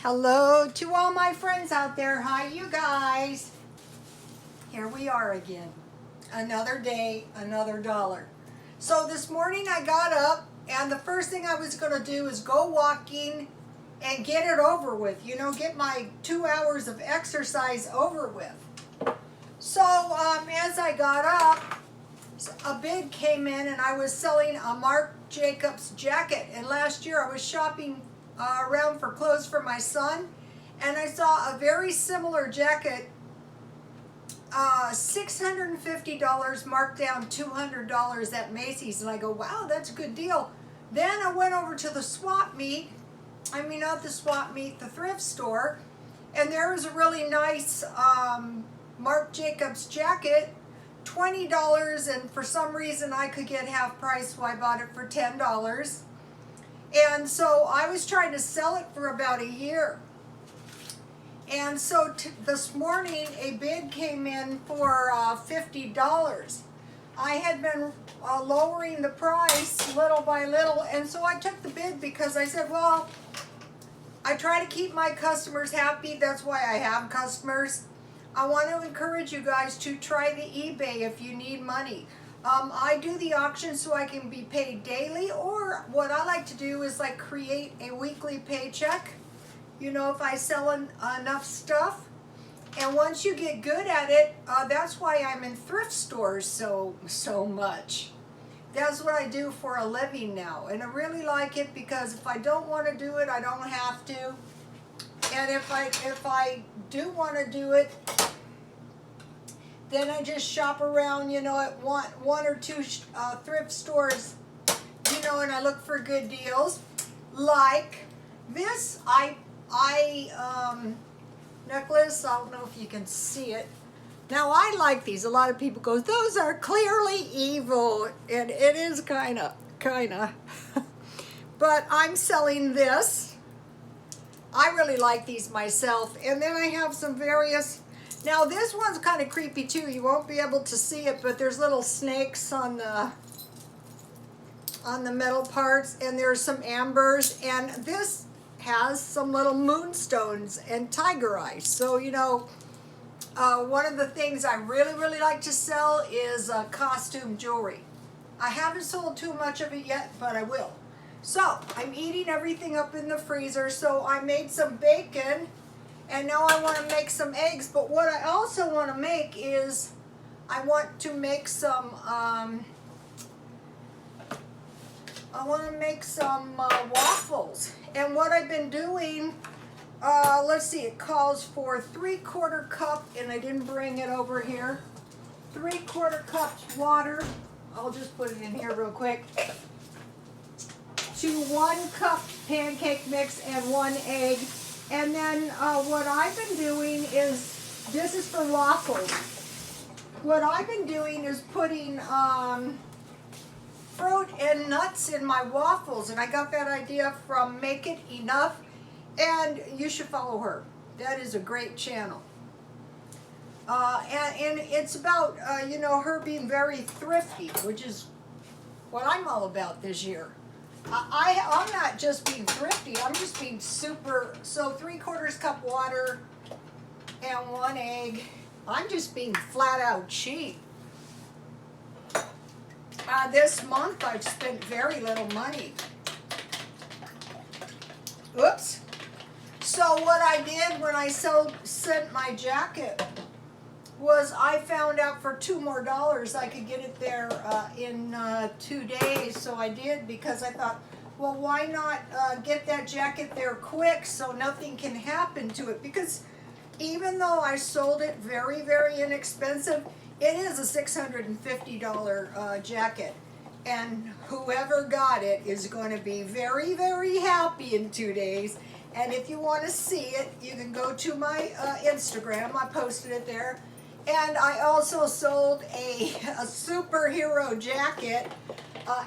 Hello to all my friends out there. Hi, you guys. Here we are again. Another day, another dollar. So this morning I got up and the first thing I was going to do is go walking and get it over with. You know, get my 2 hours of exercise over with. So as I got up, a bid came in and I was selling a Marc Jacobs jacket. And last year I was shopping around for clothes for my son, and I saw a very similar jacket, $650 marked down $200 at Macy's, and I go, wow, that's a good deal. Then I went over to the swap meet, not the swap meet, the thrift store, and there was a really nice Marc Jacobs jacket, $20, and for some reason I could get half price, so I bought it for $10. And so I was trying to sell it for about a year. And so this morning a bid came in for $50. I had been lowering the price little by little, and so I took the bid because I said, well, I try to keep my customers happy. That's why I have customers. I want to encourage you guys to try the eBay if you need money. I do the auction so I can be paid daily, or what I like to do is like create a weekly paycheck, you know, if I sell enough stuff. And once you get good at it, that's why I'm in thrift stores so much. That's what I do for a living now, and I really like it because if I don't want to do it, I don't have to. And if I do want to do it, then I just shop around, you know, at one or two thrift stores, you know, and I look for good deals. Like this necklace. I don't know if you can see it. Now I like these. A lot of people go, those are clearly evil, and it is kinda. But I'm selling this. I really like these myself. And then I have some various. Now this one's kind of creepy too. You won't be able to see it, but there's little snakes on the metal parts, and there's some ambers, and this has some little moonstones and tiger eyes. So, you know, one of the things I really like to sell is costume jewelry. I haven't sold too much of it yet, but I will. So I'm eating everything up in the freezer. So I made some bacon. And now I want to make some eggs, but what I also want to make is, I want to make some, waffles. And what I've been doing, let's see, it calls for 3/4 cup, and I didn't bring it over here. 3/4 cups water. I'll just put it in here real quick. To 1 cup pancake mix and 1 egg. And then what I've been doing is, this is for waffles. What I've been doing is putting fruit and nuts in my waffles. And I got that idea from Make It Enough. And you should follow her. That is a great channel. And it's about, you know, her being very thrifty, which is what I'm all about this year. I'm not just being thrifty, I'm just being super. So 3/4 cup water and 1 egg. I'm just being flat out cheap. This month I've spent very little money. Oops. So what I did when I sent my jacket was I found out for $2 more I could get it there in 2 days. So I did, because I thought, well, why not get that jacket there quick so nothing can happen to it? Because even though I sold it very inexpensive, it is a $650 jacket. And whoever got it is going to be very happy in 2 days. And if you want to see it, you can go to my Instagram. I posted it there. And I also sold a superhero jacket,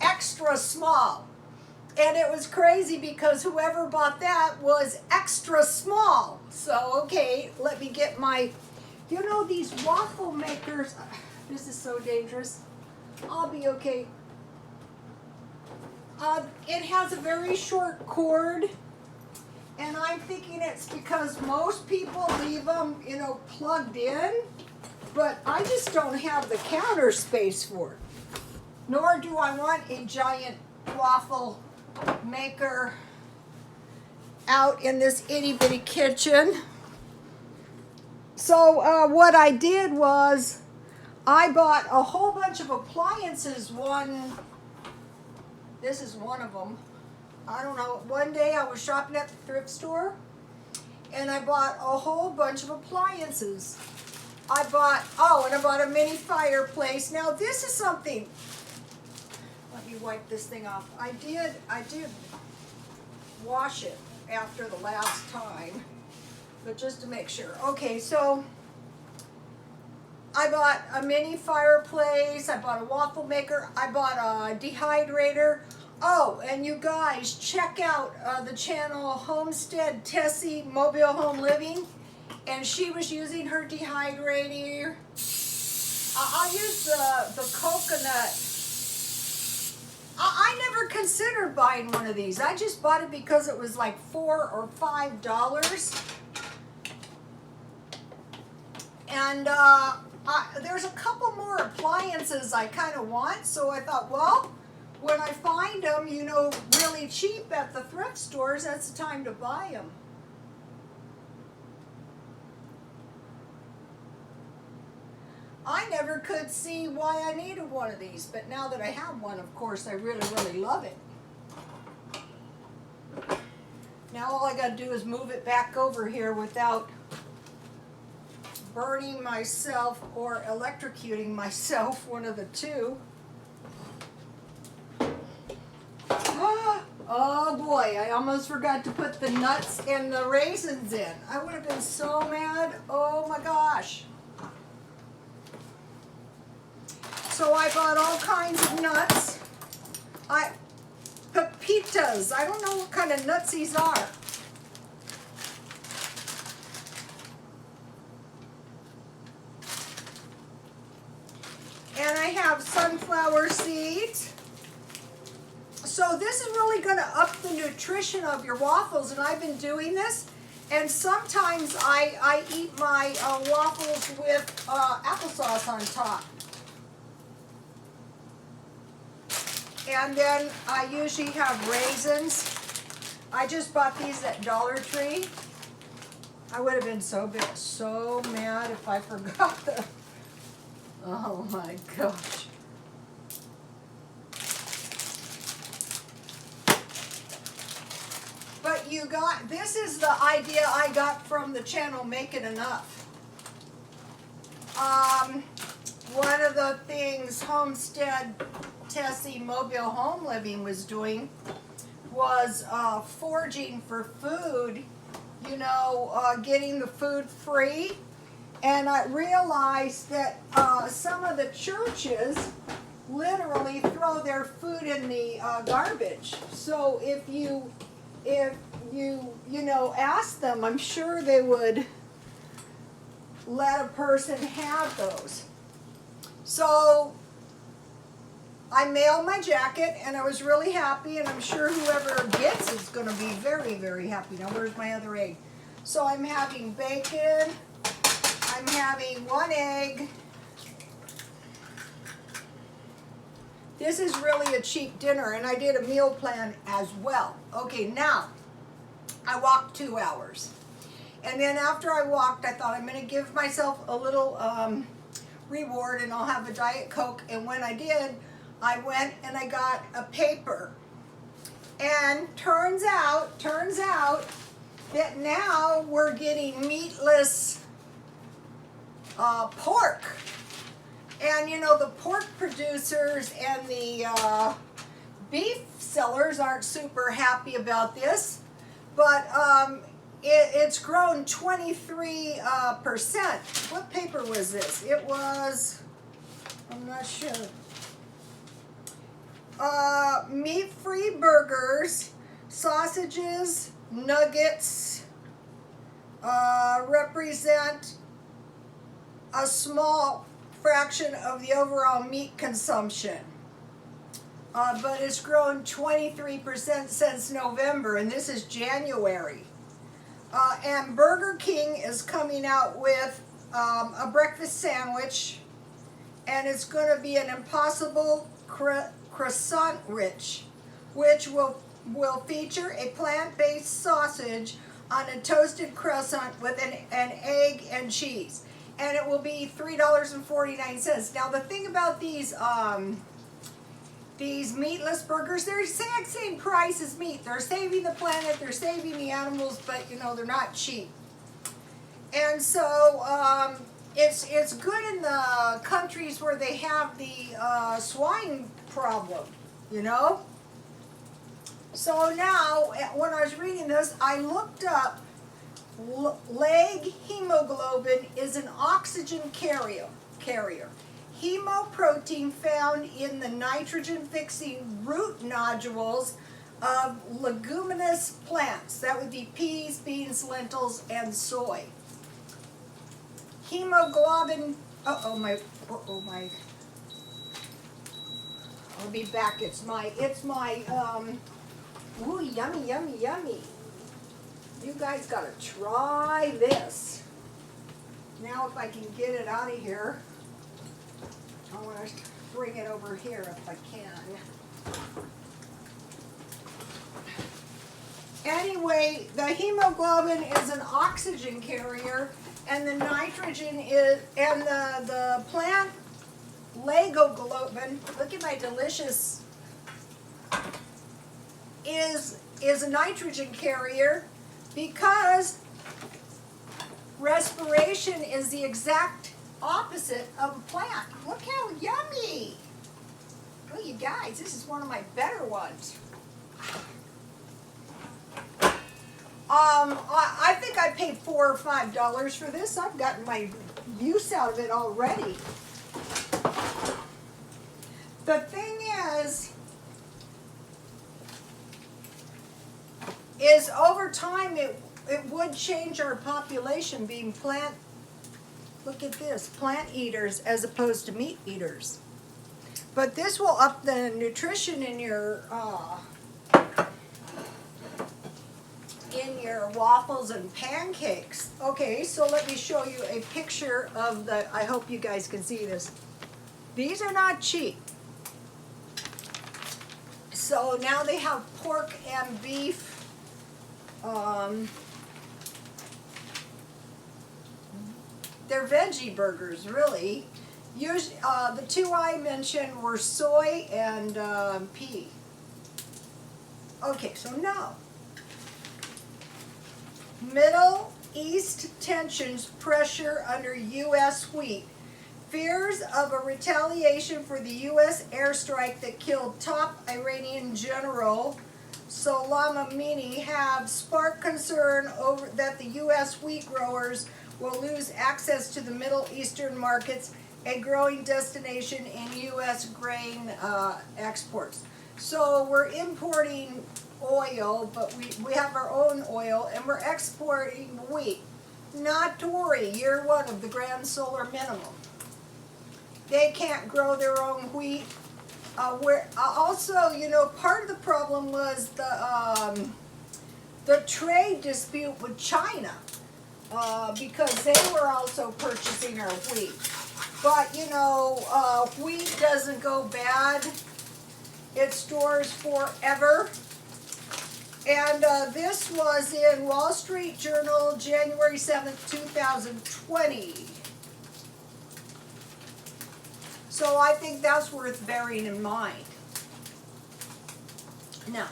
extra small. And it was crazy because whoever bought that was extra small. So, okay, let me get my, you know, these waffle makers. This is so dangerous. I'll be okay. It has a very short cord, and I'm thinking thinking it's because most people leave them, you know, plugged in, but I just don't have the counter space for it. Nor do I want a giant waffle maker out in this itty bitty kitchen. So what I did was I bought a whole bunch of appliances. This is one of them. I don't know, one day I was shopping at the thrift store and I bought a whole bunch of appliances. I bought a mini fireplace. Now this is something, let me wipe this thing off. I did wash it after the last time, but just to make sure. Okay, so I bought a mini fireplace, I bought a waffle maker, I bought a dehydrator. Oh, and you guys, check out the channel Homestead Tessie Mobile Home Living, and she was using her dehydrator. I used the coconut. I never considered buying one of these. I just bought it because it was like $4 or $5. And there's a couple more appliances I kind of want, so I thought, well, when I find them, you know, really cheap at the thrift stores, that's the time to buy them. I never could see why I needed one of these, but now that I have one, of course, I really, really love it. Now all I got to do is move it back over here without burning myself or electrocuting myself, one of the two. Oh boy, I almost forgot to put the nuts and the raisins in. I would have been so mad. Oh my gosh. So I bought all kinds of nuts. Pepitas. I don't know what kind of nuts these are. And I have sunflower seeds. So this is really going to up the nutrition of your waffles, and I've been doing this. And sometimes I eat my waffles with applesauce on top. And then I usually have raisins. I just bought these at Dollar Tree. I would have been so mad if I forgot them. Oh my gosh. But you got, this is the idea I got from the channel Make It Enough. One of the things Homestead Tessie Mobile Home Living was doing was foraging for food, you know, getting the food free. And I realized that some of the churches literally throw their food in the garbage. So if you ask them, I'm sure they would let a person have those. So I mailed my jacket and I was really happy, and I'm sure whoever gets it is going to be very, very happy. Now where's my other egg? So I'm having bacon, I'm having 1 egg. This is really a cheap dinner, and I did a meal plan as well. Okay, now I walked 2 hours. And then after I walked, I thought I'm going to give myself a little reward, and I'll have a Diet Coke. And when I did, I went and I got a paper. And turns out that now we're getting meatless pork. And you know, the pork producers and the beef sellers aren't super happy about this, but it's grown 23%. What paper was this? It was, I'm not sure. Meat-free burgers, sausages, nuggets represent a small fraction of the overall meat consumption. But it's grown 23% since November, and this is January. And Burger King is coming out with a breakfast sandwich, and it's going to be an Impossible croissant rich, which will feature a plant-based sausage on a toasted croissant with an egg and cheese, and it will be $3.49. Now the thing about these meatless burgers, they're the exact same price as meat. They're saving the planet, they're saving the animals, but you know, they're not cheap. And so it's good in the countries where they have the swine problem, you know. So now, when I was reading this, I looked up leg hemoglobin is an oxygen carrier. Hemoprotein found in the nitrogen-fixing root nodules of leguminous plants. That would be peas, beans, lentils, and soy. Hemoglobin, my, I'll be back. It's my, ooh, yummy, yummy, yummy. You guys gotta try this. Now if I can get it out of here, I want to bring it over here if I can. Anyway, the hemoglobin is an oxygen carrier, and the nitrogen is, and the plant legoglobin, look at my delicious, is a nitrogen carrier, because respiration is the exact opposite of a plant. Look how yummy. Oh, you guys, this is one of my better ones. I think I paid $4 or $5 for this. I've gotten my use out of it already. The thing is over time it would change our population being look at this, plant eaters as opposed to meat eaters. But this will up the nutrition in your waffles and pancakes. Okay, so let me show you a picture of I hope you guys can see this. These are not cheap. So now they have pork and beef. They're veggie burgers, really. Usually, the two I mentioned were soy and pea. Okay, so now, Middle East tensions pressure under U.S. wheat. Fears of a retaliation for the U.S. airstrike that killed top Iranian general Soleimani have sparked concern over that the U.S. wheat growers will lose access to the Middle Eastern markets, a growing destination in U.S. grain exports. So we're importing oil, but we have our own oil, and we're exporting wheat. Not to worry, year one of the grand solar minimum. They can't grow their own wheat. Also, you know, part of the problem was the trade dispute with China, because they were also purchasing our wheat. But, you know, wheat doesn't go bad. It stores forever. And this was in Wall Street Journal, January 7th, 2020. So I think that's worth bearing in mind. Now.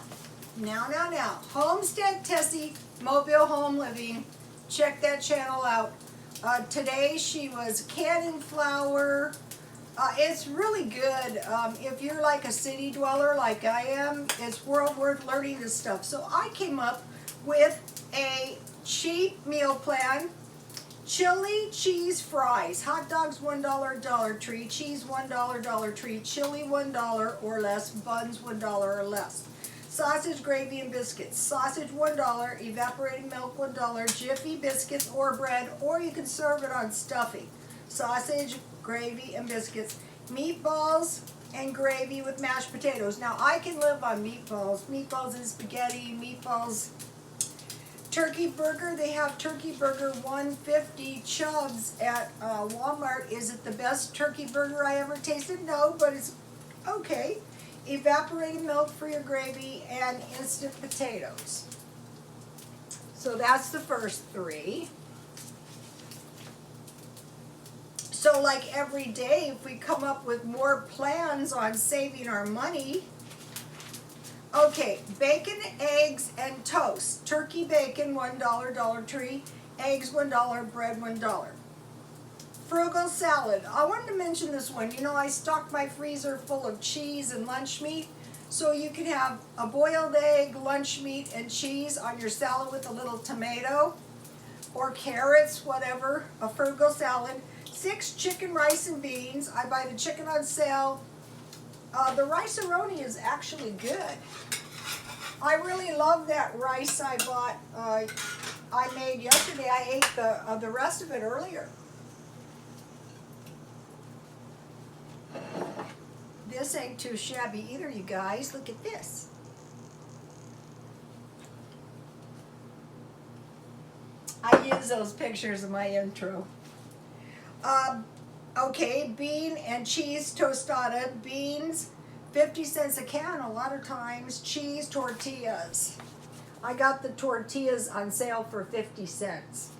Homestead Tessie, Mobile Home Living. Check that channel out. Today she was canning flour. It's really good. If you're like a city dweller like I am, it's well worth learning this stuff. So I came up with a cheap meal plan. Chili cheese fries. Hot dogs $1 Dollar Tree. Cheese $1 Dollar Tree. Chili $1 or less. Buns $1 or less. Sausage, gravy, and biscuits. Sausage $1. Evaporated milk $1. Jiffy biscuits or bread, or you can serve it on stuffing. Sausage, gravy, and biscuits. Meatballs and gravy with mashed potatoes. Now I can live on meatballs. Meatballs and spaghetti. Meatballs. Turkey burger, they have turkey burger 150 Chubbs at Walmart. Is it the best turkey burger I ever tasted? No, but it's okay. Evaporated milk for your gravy and instant potatoes. So that's the first three. So like every day, if we come up with more plans on saving our money. Okay, bacon, eggs, and toast. Turkey bacon, $1, Dollar Tree. Eggs, $1, bread, $1. Frugal salad. I wanted to mention this one. You know, I stocked my freezer full of cheese and lunch meat. So you can have a boiled egg, lunch meat, and cheese on your salad with a little tomato or carrots, whatever. A frugal salad. 6 chicken, rice, and beans. I buy the chicken on sale. The rice-a-roni is actually good. I really love that rice I bought. I made yesterday. I ate the rest of it earlier. This ain't too shabby either, you guys. Look at this. I use those pictures in my intro. Okay, bean and cheese tostada. Beans, 50 cents a can a lot of times. Cheese, tortillas. I got the tortillas on sale for 50 cents.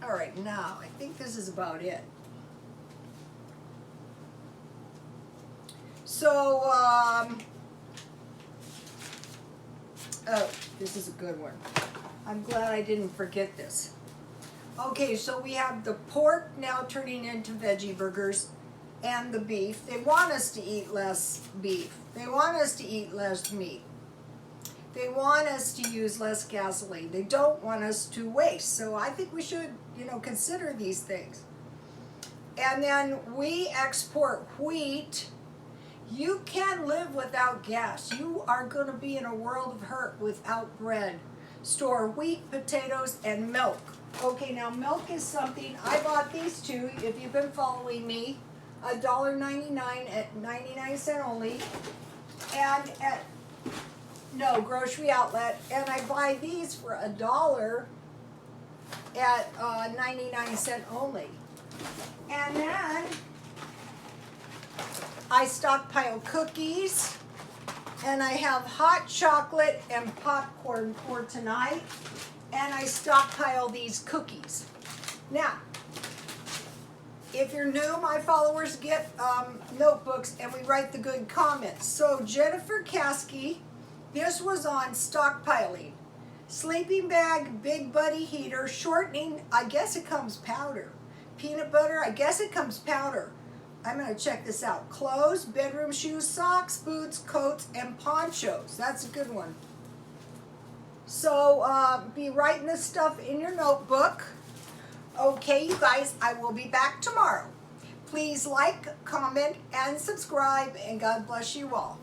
All right, now I think this is about it. So, oh, this is a good one. I'm glad I didn't forget this. Okay, so we have the pork now turning into veggie burgers and the beef. They want us to eat less beef. They want us to eat less meat. They want us to use less gasoline. They don't want us to waste. So I think we should, consider these things. And then we export wheat. You can live without gas. You are going to be in a world of hurt without bread. Store wheat, potatoes, and milk. Okay, now milk is something, I bought these two, if you've been following me, $1.99 at 99¢ only, and at, Grocery Outlet, and I buy these for $1 at 99¢ only. And then, I stockpile cookies, and I have hot chocolate and popcorn for tonight. And I stockpile these cookies. Now, if you're new, my followers get notebooks and we write the good comments. So Jennifer Caskey, this was on stockpiling. Sleeping bag, big buddy heater, shortening, I guess it comes powder. Peanut butter, I guess it comes powder. I'm going to check this out. Clothes, bedroom shoes, socks, boots, coats, and ponchos. That's a good one. So be writing this stuff in your notebook. Okay, you guys, I will be back tomorrow. Please like, comment, and subscribe, and God bless you all.